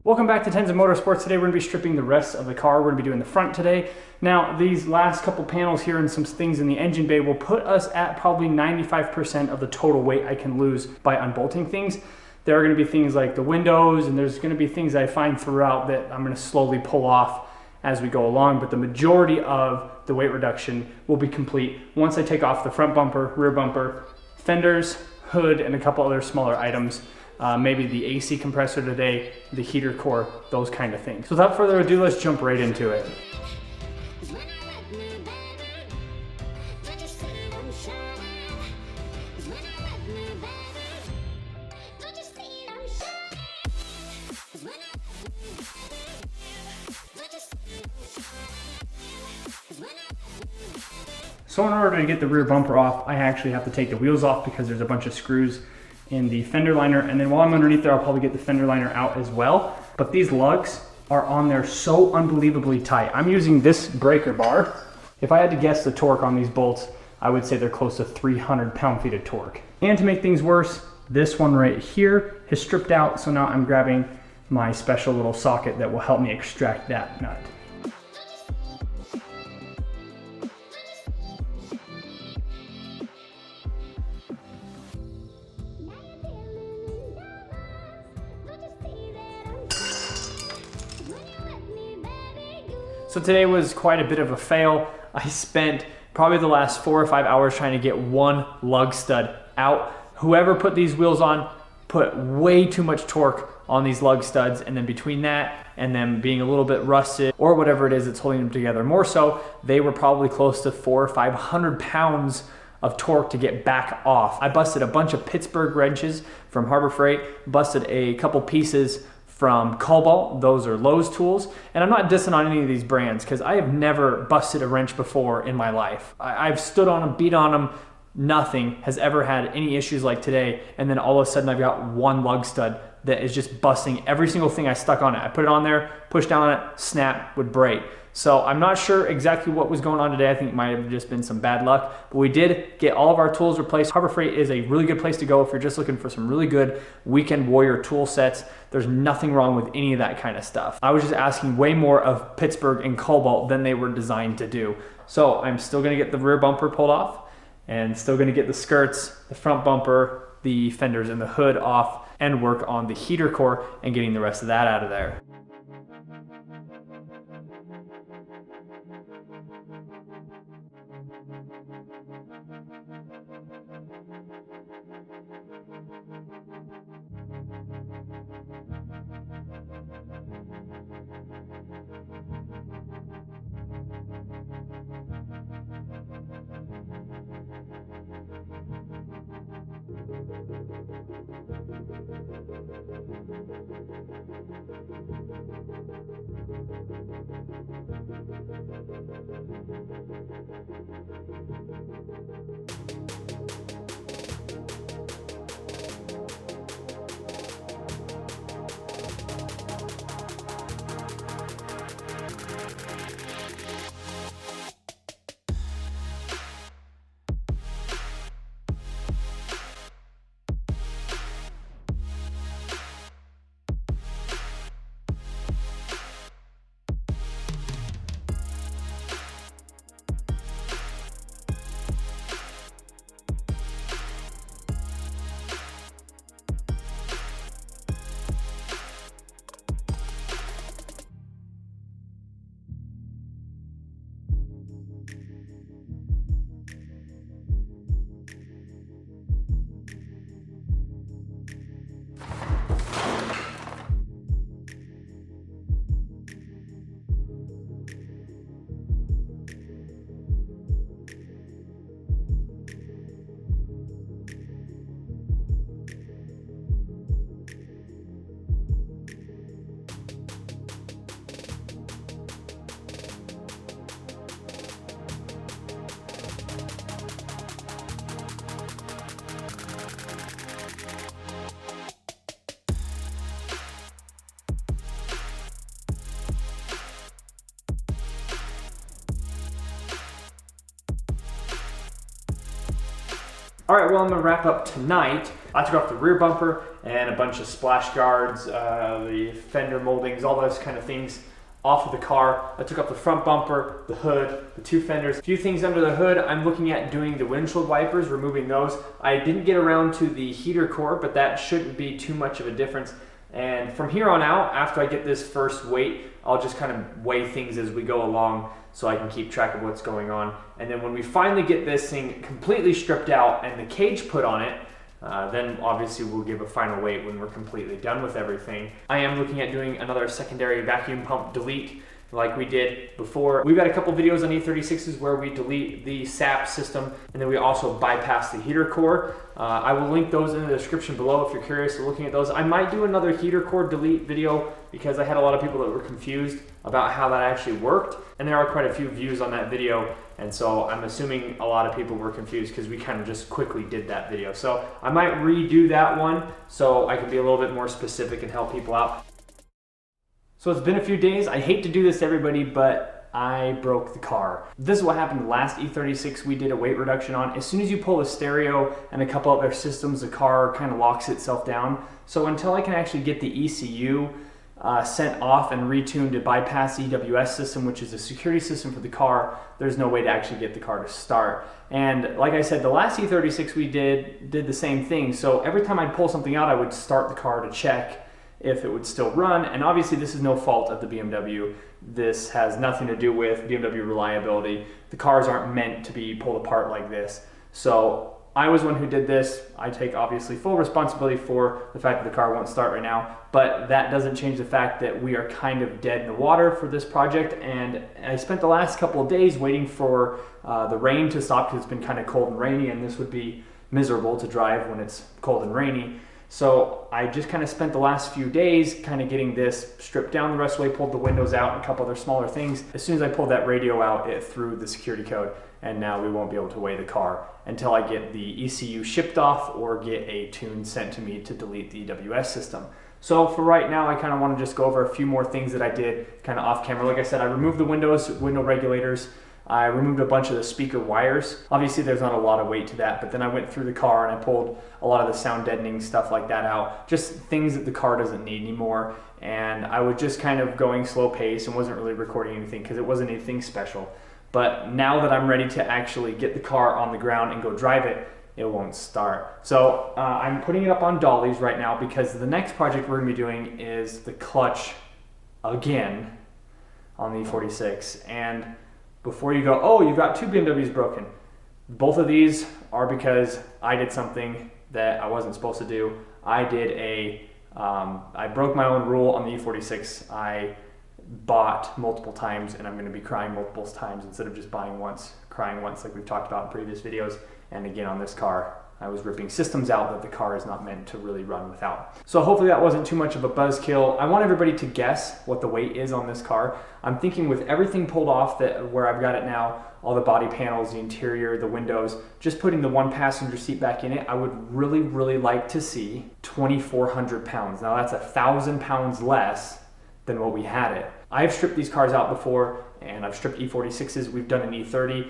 Welcome back to Tenza Motorsports. Today we're going to be stripping the rest of the car. We're going to be doing the front today. Now these last couple panels here and some things in the engine bay will put us at probably 95% of the total weight I can lose by unbolting things. There are going to be things like the windows, and there's going to be things I find throughout that I'm going to slowly pull off as we go along, but the majority of the weight reduction will be complete once I take off the front bumper, rear bumper, fenders, hood, and a couple other smaller items. Maybe the AC compressor today, the heater core, those kind of things. So without further ado, let's jump right into it. So in order to get the rear bumper off, I actually have to take the wheels off because there's a bunch of screws in the fender liner, and then while I'm underneath there, I'll probably get the fender liner out as well. But these lugs are on there so unbelievably tight. I'm using this breaker bar. If I had to guess the torque on these bolts, I would say they're close to 300 pound-feet of torque. And to make things worse, this one right here has stripped out, so now I'm grabbing my special little socket that will help me extract that nut. So today was quite a bit of a fail. I spent probably the last 4 or 5 hours trying to get one lug stud out. Whoever put these wheels on put way too much torque on these lug studs, and then between that and them being a little bit rusted or whatever it is that's holding them together more so, they were probably close to 400 or 500 pounds of torque to get back off. I busted a bunch of Pittsburgh wrenches from Harbor Freight, busted a couple pieces from Cobalt, those are Lowe's tools, and I'm not dissing on any of these brands because I have never busted a wrench before in my life. I've stood on them, beat on them, nothing has ever had any issues like today, and then all of a sudden I've got one lug stud that is just busting every single thing I stuck on it. I put it on there, push down on it, snap, would break. So I'm not sure exactly what was going on today. I think it might have just been some bad luck, but we did get all of our tools replaced. Harbor Freight is a really good place to go if you're just looking for some really good weekend warrior tool sets. There's nothing wrong with any of that kind of stuff. I was just asking way more of Pittsburgh and Cobalt than they were designed to do. So I'm still gonna get the rear bumper pulled off and still gonna get the skirts, the front bumper, the fenders, and the hood off and work on the heater core and getting the rest of that out of there. All right, well, I'm gonna wrap up tonight I took off the rear bumper and a bunch of splash guards, the fender moldings, all those kind of things off of the car. I took off the front bumper, the hood, the two fenders. A few things under the hood. I'm looking at doing the windshield wipers, removing those. I didn't get around to the heater core, but that shouldn't be too much of a difference. And from here on out, after I get this first weight, I'll just kind of weigh things as we go along so I can keep track of what's going on. And then when we finally get this thing completely stripped out and the cage put on it, then obviously we'll give a final weight when we're completely done with everything. I am looking at doing another secondary vacuum pump delete like we did before. We've got a couple videos on E36s where we delete the SAP system, and then we also bypass the heater core. I will link those in the description below if you're curious looking at those. I might do another heater core delete video because I had a lot of people that were confused about how that actually worked, and there are quite a few views on that video, and so I'm assuming a lot of people were confused because we kind of just quickly did that video. So I might redo that one so I can be a little bit more specific and help people out. So it's been a few days. I hate to do this to everybody, but I broke the car. This is what happened the last E36 we did a weight reduction on. As soon as you pull the stereo and a couple other systems, the car kind of locks itself down. So until I can actually get the ECU sent off and retuned to bypass the EWS system, which is a security system for the car, there's no way to actually get the car to start. And like I said, the last E36 we did the same thing. So every time I'd pull something out, I would start the car to check if it would still run. And obviously this is no fault of the BMW. This has nothing to do with BMW reliability. The cars aren't meant to be pulled apart like this. So I was one who did this. I take obviously full responsibility for the fact that the car won't start right now, but that doesn't change the fact that we are kind of dead in the water for this project. And I spent the last couple of days waiting for the rain to stop because it's been kind of cold and rainy, and this would be miserable to drive when it's cold and rainy. So I just kind of spent the last few days kind of getting this stripped down the rest of the way, pulled the windows out, and a couple other smaller things. As soon as I pulled that radio out, it threw the security code, and now we won't be able to weigh the car until I get the ECU shipped off or get a tune sent to me to delete the EWS system. So for right now, I kind of want to just go over a few more things that I did kind of off camera. Like I said, I removed the window regulators. I removed a bunch of the speaker wires. Obviously there's not a lot of weight to that, but then I went through the car and I pulled a lot of the sound deadening stuff like that out. Just things that the car doesn't need anymore. And I was just kind of going slow pace and wasn't really recording anything because it wasn't anything special. But now that I'm ready to actually get the car on the ground and go drive it, it won't start. So I'm putting it up on dollies right now because the next project we're gonna be doing is the clutch again on the E46. And before you go, oh, you've got two BMWs broken. Both of these are because I did something that I wasn't supposed to do. I broke my own rule on the E46. I bought multiple times, and I'm gonna be crying multiple times instead of just buying once, crying once like we've talked about in previous videos. And again on this car, I was ripping systems out that the car is not meant to really run without. So hopefully that wasn't too much of a buzzkill. I want everybody to guess what the weight is on this car. I'm thinking with everything pulled off where I've got it now, all the body panels, the interior, the windows, just putting the one passenger seat back in it, I would really, really like to see 2,400 pounds. Now that's 1,000 pounds less than what we had it. I've stripped these cars out before, and I've stripped E46s. We've done an E30.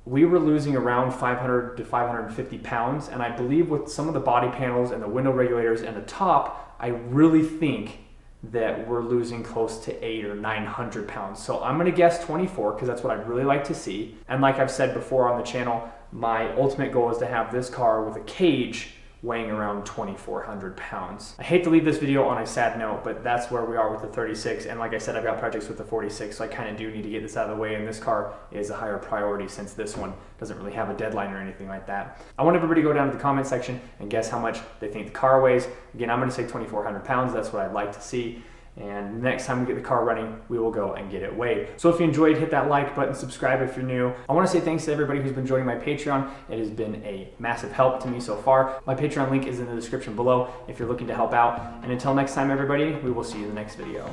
We were losing around 500 to 550 pounds, and I believe with some of the body panels and the window regulators and the top, I really think that we're losing close to 800 or 900 pounds. So I'm gonna guess 24 because that's what I'd really like to see. And like I've said before on the channel, my ultimate goal is to have this car with a cage weighing around 2,400 pounds. I hate to leave this video on a sad note, but that's where we are with the 36. And like I said, I've got projects with the 46, so I kind of do need to get this out of the way. And this car is a higher priority since this one doesn't really have a deadline or anything like that. I want everybody to go down to the comment section and guess how much they think the car weighs. Again, I'm gonna say 2,400 pounds. That's what I'd like to see. And next time we get the car running, we will go and get it weighed. So if you enjoyed, hit that like button, subscribe if you're new. I want to say thanks to everybody who's been joining my Patreon. It has been a massive help to me so far. My Patreon link is in the description below if you're looking to help out. And until next time, everybody, we will see you in the next video.